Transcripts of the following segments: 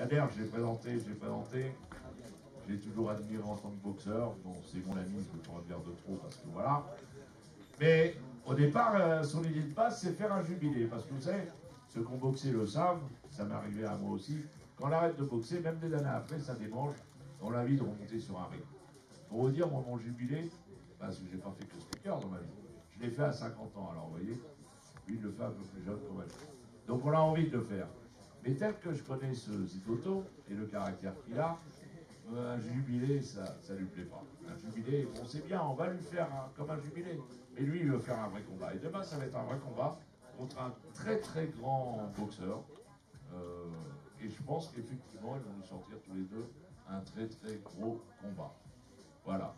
Kader, je l'ai présenté. J'ai toujours admiré en tant que boxeur. Bon, c'est mon ami, je ne peux pas en dire de trop parce que voilà. Mais au départ, son idée de base, c'est faire un jubilé. Parce que vous savez, ceux qui ont boxé le savent, ça m'est arrivé à moi aussi. Quand on arrête de boxer, même des années après, ça démange. On a envie de remonter sur un ring. Pour vous dire, moi, mon jubilé, parce que j'ai pas fait que speaker dans ma vie, je l'ai fait à 50 ans. Alors, vous voyez, lui, il le fait un peu plus jeune quand même. Donc, on a envie de le faire. Mais tel que je connais ce Zitoto et le caractère qu'il a, un jubilé, ça ne lui plaît pas. Un jubilé, on sait bien, on va lui faire comme un jubilé. Mais lui, il veut faire un vrai combat. Et demain, ça va être un vrai combat contre un très très grand boxeur. Et je pense qu'effectivement, ils vont nous sortir tous les deux un très très gros combat. Voilà.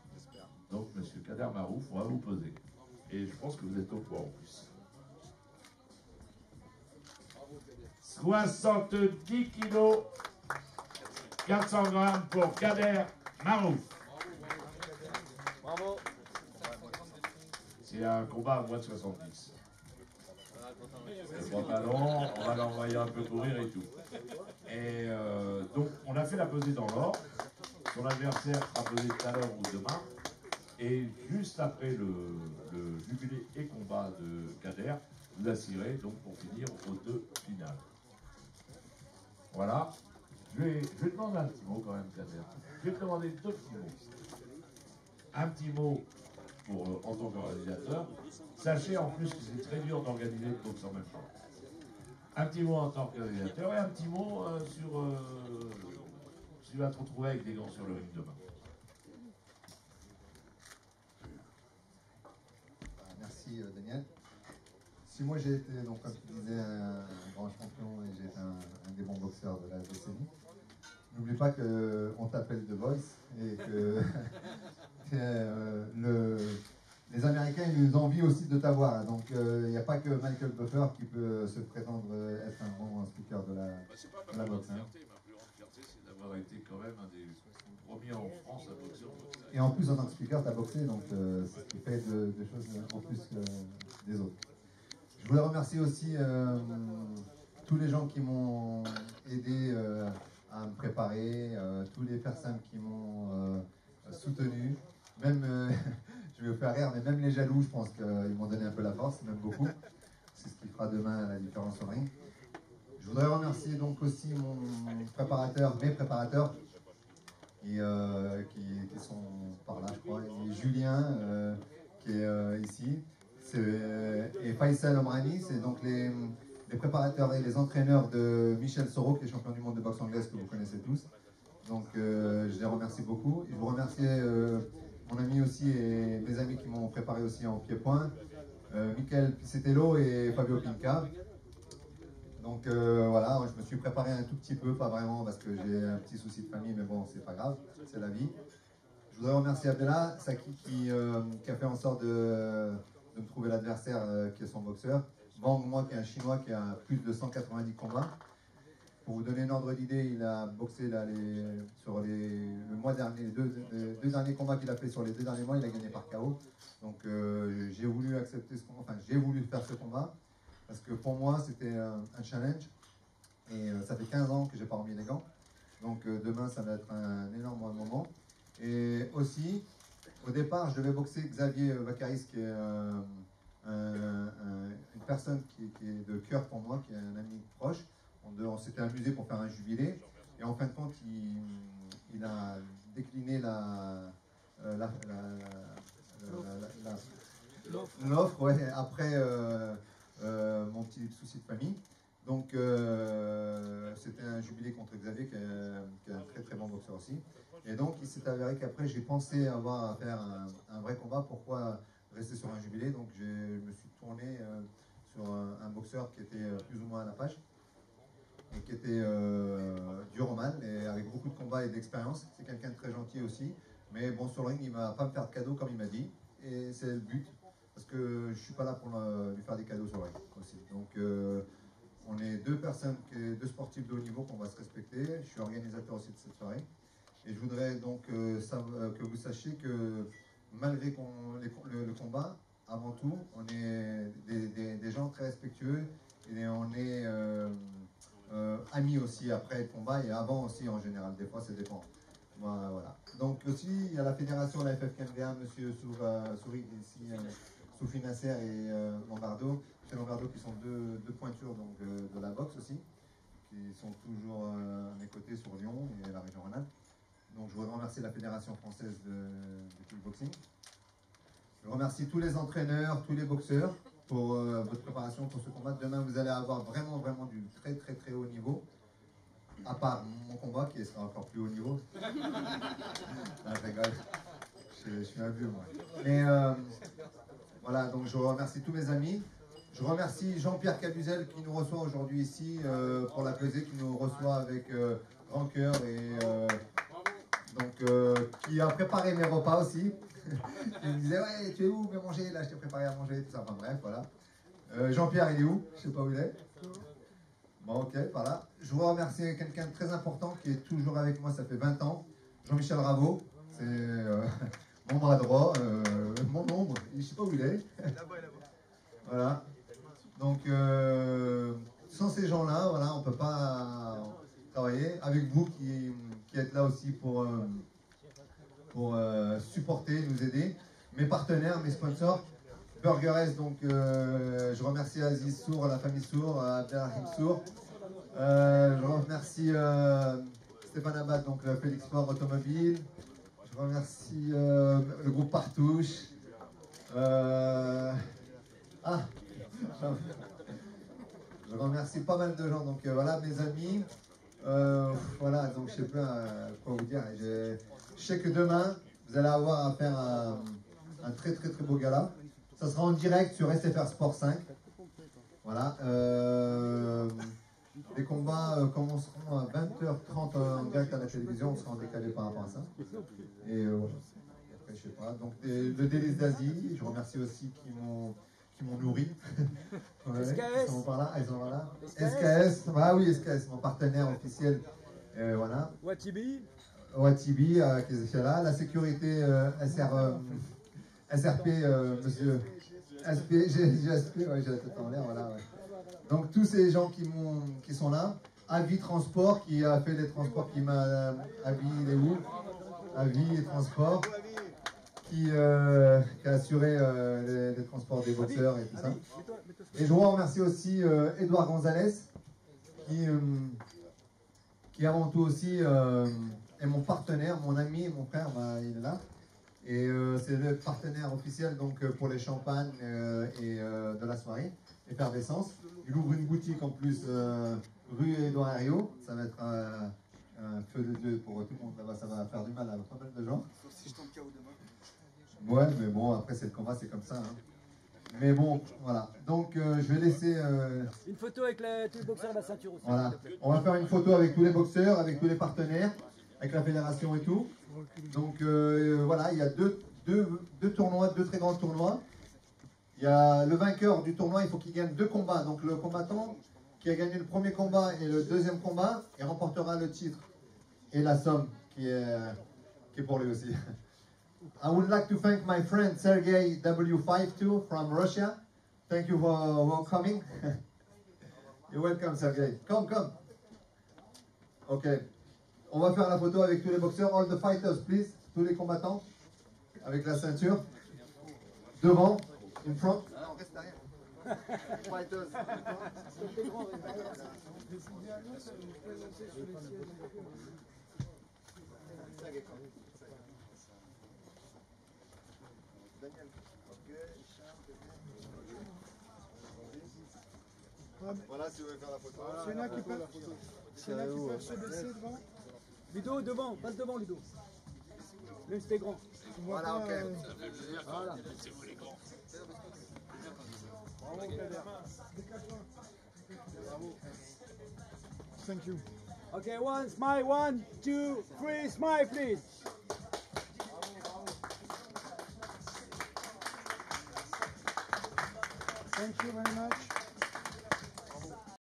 Donc, monsieur Kader Marouf, on va vous poser. Et je pense que vous êtes au courant en plus. 70 kilos, 400 grammes pour Kader Marouf. Bravo. C'est un combat à moins de 70. Le pantalon, on va l'envoyer un peu courir et tout. Et donc, on a fait la pesée dans l'ordre. Son adversaire sera pesé tout à l'heure ou demain. Et juste après le jubilé et combat de Kader, vous assurez donc pour finir aux deux finales. Voilà. Je vais demander un petit mot quand même, Kader. Je vais te demander deux petits mots. Un petit mot pour, en tant qu'organisateur. Sachez en plus que c'est très dur d'organiser le boxe en même temps. Un petit mot en tant qu'organisateur et un petit mot sur si tu vas te retrouver avec des gants sur le ring demain. Merci Daniel. Si moi j'ai été, donc, comme tu disais, un grand champion et j'ai été un des bons boxeurs de la décennie, n'oublie pas qu'on t'appelle The Voice et que les Américains ils nous envient aussi de t'avoir. Donc il n'y a pas que Michael Buffer qui peut se prétendre être un bon speaker de la boxe. Ma plus grande fierté, c'est d'avoir été quand même un des premiers en France à boxer en boxe. Et en plus, en tant que speaker, tu as boxé, donc c'est ce qui fait des choses en plus que des autres. Je voulais remercier aussi tous les gens qui m'ont aidé à me préparer, toutes les personnes qui m'ont soutenu, même, je vais vous faire rire, mais même les jaloux, je pense qu'ils m'ont donné un peu la force, même beaucoup. C'est ce qui fera demain la différence au ring. Je voudrais remercier donc aussi mon préparateur, mes préparateurs, qui sont par là, je crois, et Julien, qui est ici, et Faisal Omrani, c'est donc les préparateurs et les entraîneurs de Michel Soro, qui est champion du monde de boxe anglaise, que vous connaissez tous. Donc je les remercie beaucoup. Et je vous remercie mon ami aussi et mes amis qui m'ont préparé aussi en pied-point, Michael Picetello et Fabio Pinca. Donc voilà, je me suis préparé un tout petit peu, pas vraiment parce que j'ai un petit souci de famille, mais bon, c'est pas grave, c'est la vie. Je voudrais remercier Abdallah Saki qui a fait en sorte de me trouver l'adversaire qui est son boxeur. Wang Moi qui est un chinois qui a plus de 190 combats. Pour vous donner une ordre d'idée, il a boxé là, sur le mois dernier, les deux derniers combats qu'il a fait sur les 2 derniers mois, il a gagné par KO. Donc j'ai voulu accepter ce combat, enfin j'ai voulu faire ce combat. Parce que pour moi, c'était un challenge. Et ça fait 15 ans que j'ai pas remis les gants. Donc demain, ça va être un énorme moment. Et aussi, au départ, je devais boxer Xavier Vacaris, qui est une personne qui est de cœur pour moi, qui est un ami proche. On s'était amusé pour faire un jubilé. Et en fin de compte, il a décliné l'offre, ouais, après mon petit souci de famille. Donc c'était un jubilé contre Xavier qui est un très très bon boxeur aussi. Et donc il s'est avéré qu'après j'ai pensé avoir à faire un vrai combat. Pourquoi rester sur un jubilé? Donc je me suis tourné sur un boxeur qui était plus ou moins à la page et qui était du Roman et avec beaucoup de combats et d'expérience. C'est quelqu'un de très gentil aussi. Mais bon, sur le ring, il ne va pas me faire de cadeaux comme il m'a dit. Et c'est le but. Parce que je ne suis pas là pour lui faire des cadeaux sur le ring aussi. Donc on est deux personnes, deux sportifs de haut niveau qu'on va se respecter. Je suis organisateur aussi de cette soirée. Et je voudrais donc que vous sachiez que malgré le combat, avant tout, on est des gens très respectueux et on est amis aussi après le combat et avant aussi en général. Des fois, ça dépend. Voilà. Donc aussi, il y a la fédération de la FFKNVA, M. Souris ici, Soufi Nasser et Lombardo. C'est Lombardo qui sont deux pointures donc, de la boxe aussi, qui sont toujours à mes côtés sur Lyon et la région Rhône-Alpes. Donc je voudrais remercier la Fédération française de kickboxing. Je remercie tous les entraîneurs, tous les boxeurs pour votre préparation pour ce combat. Demain, vous allez avoir vraiment du très haut niveau. À part mon combat qui sera encore plus haut niveau. Ah, je rigole. Je suis un vieux moi. Mais voilà, donc je remercie tous mes amis. Je remercie Jean-Pierre Cabuzel qui nous reçoit aujourd'hui ici pour la pesée, qui nous reçoit avec grand cœur et qui a préparé mes repas aussi. Il me disait ouais, tu es où, viens manger, là je t'ai préparé à manger, tout ça. Enfin bref, voilà. Jean-Pierre, il est où? Je sais pas où il est. Bon, ok, voilà. Je veux remercier quelqu'un de très important qui est toujours avec moi, ça fait 20 ans. Jean-Michel Raveau, c'est mon bras droit, mon ombre, je sais pas où il est. Là-bas. Voilà. Donc, sans ces gens-là, voilà, on ne peut pas travailler. Avec vous qui êtes là aussi pour supporter, nous aider. Mes partenaires, mes sponsors. Burger S, donc je remercie Aziz Sour, la famille Sour, Abdelrahim Sour. Je remercie Stéphane Abad, donc Félix Sport Automobile. Je remercie le groupe Partouche. Je remercie pas mal de gens, donc voilà mes amis. Voilà, donc je sais pas quoi vous dire. Je sais que demain, vous allez avoir à faire un très beau gala. Ça sera en direct sur SFR Sport 5. Voilà. Les combats commenceront à 20h30 en direct à la télévision. On sera en décalé par rapport à ça. Et voilà. Après, je sais pas. Donc, le Délice d'Asie. Je remercie aussi qui m'ont nourri. Ouais, SKS. ils sont par là. Ils sont là. SKS. Ah oui, SKS, mon partenaire officiel. Voilà. Watibi. Watibi, qui est là. La sécurité SRP, monsieur SP, GSP, ouais, j'ai la tête en l'air, voilà. Ouais. Donc tous ces gens qui sont là, Avis Transport qui a fait les transports, qui m'a Avis, il est où? Avis et Transport, qui a assuré les transports des boxeurs et tout ça. Et je voudrais remercier aussi Edouard Gonzalez, qui avant tout aussi est mon partenaire, mon ami, mon frère, bah, il est là. Et c'est le partenaire officiel donc, pour les champagnes de la soirée, Effervescence. Il ouvre une boutique en plus rue Édouard Herriot. Ça va être un feu de Dieu pour tout le monde là-bas. Ça va faire du mal à pas mal de gens. Sauf si je tombe KO demain. Ouais, mais bon, après c'est le combat, c'est comme ça. Hein. Mais bon, voilà. Donc je vais laisser... Une photo avec tous les boxeurs de la ceinture aussi. Voilà. On va faire une photo avec tous les boxeurs, avec tous les partenaires, avec la fédération et tout. Donc voilà, il y a deux tournois, deux très grands tournois. Il y a le vainqueur du tournoi, il faut qu'il gagne 2 combats. Donc le combattant qui a gagné le premier combat et le deuxième combat, il remportera le titre et la somme qui est pour lui aussi. I would like to thank my friend Sergey W52 from Russia. Thank you for coming. You're welcome, Sergey. Come. Ok. On va faire la photo avec tous les boxeurs. All the fighters, please. Tous les combattants. Avec la ceinture. Devant. In front. Ah, on reste derrière. Fighters. Daniel. Voilà, si vous voulez faire la photo. C'est là qui peuvent se baisser devant. Ludo, devant, passe devant Ludo. Même si t'es grand. Voilà, ok. Voilà. Bravo, Kader. Bravo. Thank you. Okay, one smile, 1, 2, 3, smile please. Thank you very much.